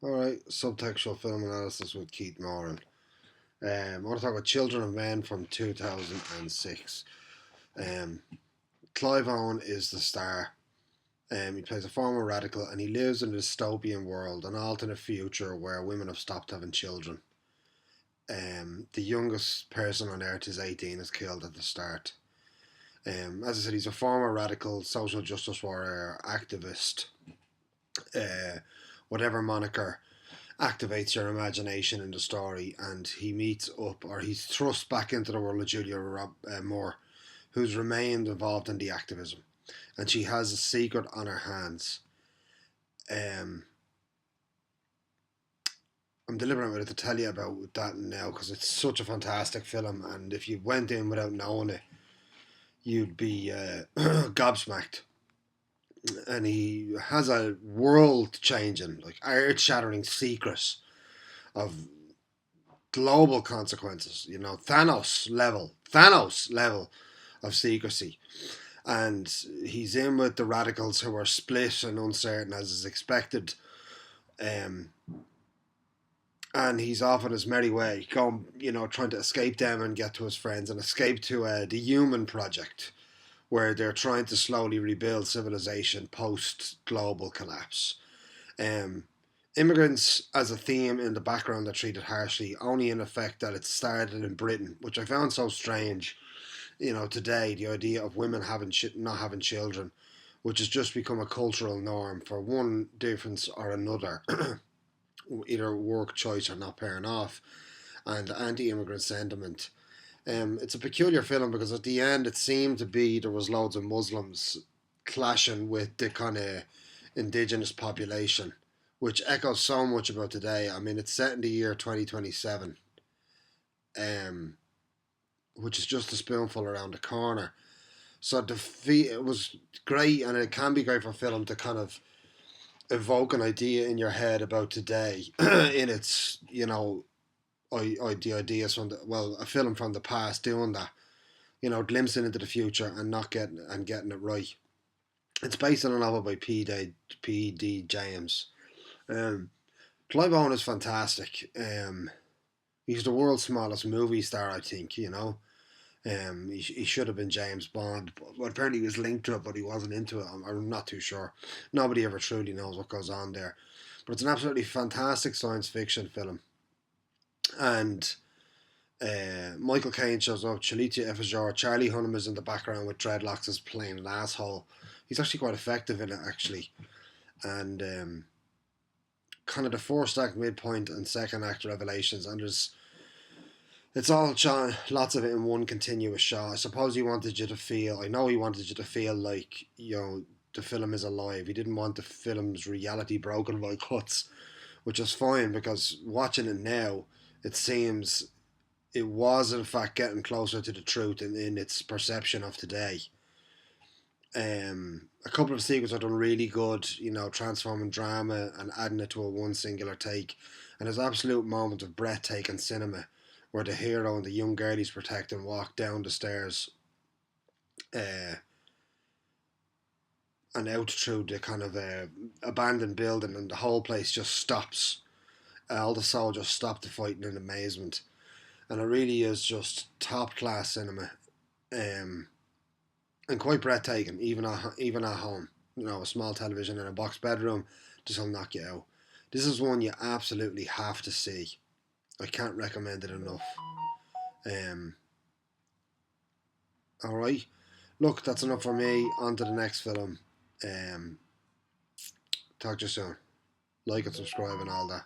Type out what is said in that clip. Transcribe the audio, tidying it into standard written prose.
Alright, subtextual film analysis with Keith Moran. I want to talk about Children of Men from 2006. Um, Clive Owen is the star. He plays a former radical and he lives in a dystopian world, an alternate future where women have stopped having children. The youngest person on earth is 18, is killed at the start. As I said, he's a former radical, social justice warrior, activist, uh, whatever moniker activates your imagination in the story, and he meets up, or he's thrust back into the world of Moore, who's remained involved in the activism, and she has a secret on her hands. I'm deliberate to tell you about that now because it's such a fantastic film, and if you went in without knowing it, you'd be gobsmacked. And he has a world-changing, like earth-shattering secret of global consequences. You know, Thanos level of secrecy. And he's in with the radicals who are split and uncertain as is expected. And he's off on his merry way, going, trying to escape them and get to his friends and escape to the Human Project, where they're trying to slowly rebuild civilization post global collapse. Immigrants as a theme in the background are treated harshly, only in effect that it started in Britain, which I found so strange. Today, the idea of women not having children, which has just become a cultural norm for one difference or another, either work choice or not pairing off, and anti-immigrant sentiment. It's a peculiar film because at the end it seemed to be there was loads of Muslims clashing with the kind of indigenous population, which echoes so much about today. I mean, it's set in the year 2027, which is just a spoonful around the corner. So it was great, and it can be great for film to kind of evoke an idea in your head about today in its, the ideas from a film from the past doing that, glimpsing into the future and not getting it right. It's based on a novel by P.D. James. Clive Owen is fantastic. He's the world's smallest movie star, I think. He should have been James Bond, but apparently he was linked to it, but he wasn't into it. I'm not too sure. Nobody ever truly knows what goes on there. But it's an absolutely fantastic science fiction film. And Michael Caine shows up, Chalitia Efajor, Charlie Hunnam is in the background with dreadlocks as playing an asshole. He's actually quite effective in it, actually. And kind of the first act midpoint and second act revelations, and it's all shot, lots of it in one continuous shot. I suppose he wanted you to feel, I know he wanted you to feel like, the film is alive. He didn't want the film's reality broken by cuts, which is fine because watching it now, it seems it was in fact getting closer to the truth in its perception of today. A couple of sequences are done really good, transforming drama and adding it to a one singular take. And there's absolute moment of breathtaking cinema where the hero and the young girl he's protecting walk down the stairs and out through the kind of abandoned building, and the whole place just stops. All the soldiers stop the fighting in amazement. And it really is just top class cinema. And quite breathtaking, even at home. A small television in a box bedroom, this will knock you out. This is one you absolutely have to see. I can't recommend it enough. Alright. Look, that's enough for me. On to the next film. Talk to you soon. Like and subscribe and all that.